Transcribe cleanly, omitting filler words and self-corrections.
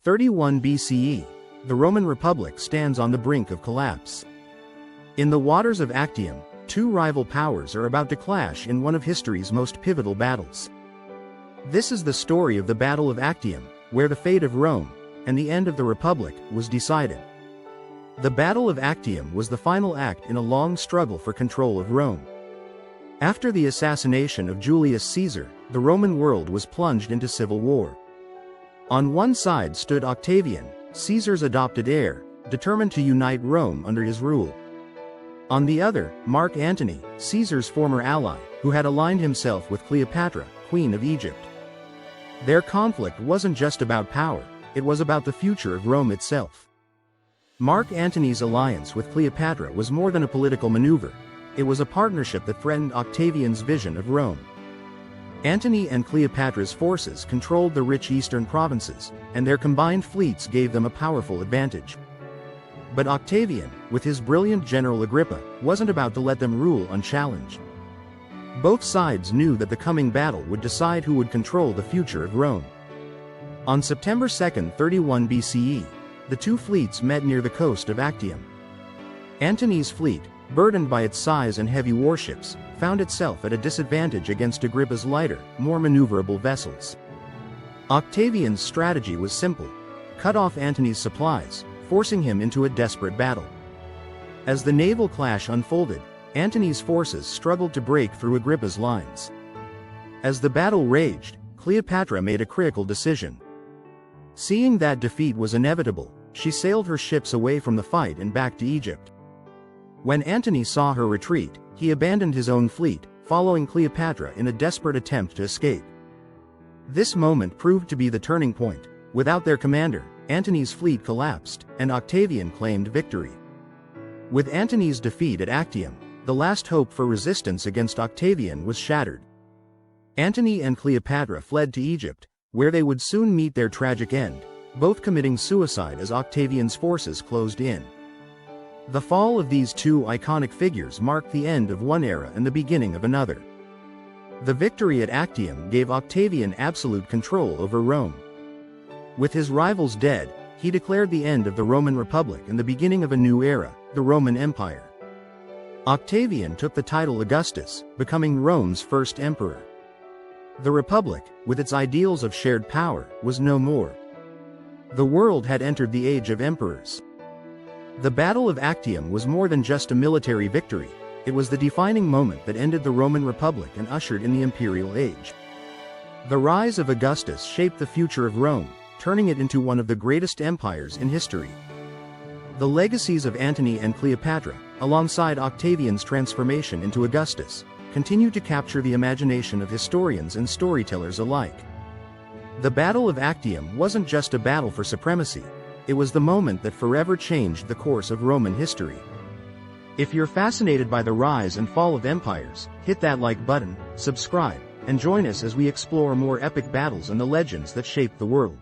31 BCE, the Roman Republic stands on the brink of collapse. In the waters of Actium, two rival powers are about to clash in one of history's most pivotal battles. This is the story of the Battle of Actium, where the fate of Rome, and the end of the Republic, was decided. The Battle of Actium was the final act in a long struggle for control of Rome. After the assassination of Julius Caesar, the Roman world was plunged into civil war. On one side stood Octavian, Caesar's adopted heir, determined to unite Rome under his rule. On the other, Mark Antony, Caesar's former ally, who had aligned himself with Cleopatra, Queen of Egypt. Their conflict wasn't just about power, it was about the future of Rome itself. Mark Antony's alliance with Cleopatra was more than a political maneuver, it was a partnership that threatened Octavian's vision of Rome. Antony and Cleopatra's forces controlled the rich eastern provinces, and their combined fleets gave them a powerful advantage. But Octavian, with his brilliant general Agrippa, wasn't about to let them rule unchallenged. Both sides knew that the coming battle would decide who would control the future of Rome. On September 2, 31 BCE, the two fleets met near the coast of Actium. Antony's fleet, burdened by its size and heavy warships, found itself at a disadvantage against Agrippa's lighter, more maneuverable vessels. Octavian's strategy was simple: cut off Antony's supplies, forcing him into a desperate battle. As the naval clash unfolded, Antony's forces struggled to break through Agrippa's lines. As the battle raged, Cleopatra made a critical decision. Seeing that defeat was inevitable, she sailed her ships away from the fight and back to Egypt. When Antony saw her retreat, he abandoned his own fleet, following Cleopatra in a desperate attempt to escape. This moment proved to be the turning point. Without their commander, Antony's fleet collapsed, and Octavian claimed victory. With Antony's defeat at Actium, the last hope for resistance against Octavian was shattered. Antony and Cleopatra fled to Egypt, where they would soon meet their tragic end, both committing suicide as Octavian's forces closed in. The fall of these two iconic figures marked the end of one era and the beginning of another. The victory at Actium gave Octavian absolute control over Rome. With his rivals dead, he declared the end of the Roman Republic and the beginning of a new era, the Roman Empire. Octavian took the title Augustus, becoming Rome's first emperor. The Republic, with its ideals of shared power, was no more. The world had entered the age of emperors. The Battle of Actium was more than just a military victory, it was the defining moment that ended the Roman Republic and ushered in the imperial age. The rise of Augustus shaped the future of Rome, turning it into one of the greatest empires in history. The legacies of Antony and Cleopatra, alongside Octavian's transformation into Augustus, continue to capture the imagination of historians and storytellers alike. The Battle of Actium wasn't just a battle for supremacy, it was the moment that forever changed the course of Roman history. If you're fascinated by the rise and fall of empires, hit that like button, subscribe, and join us as we explore more epic battles and the legends that shaped the world.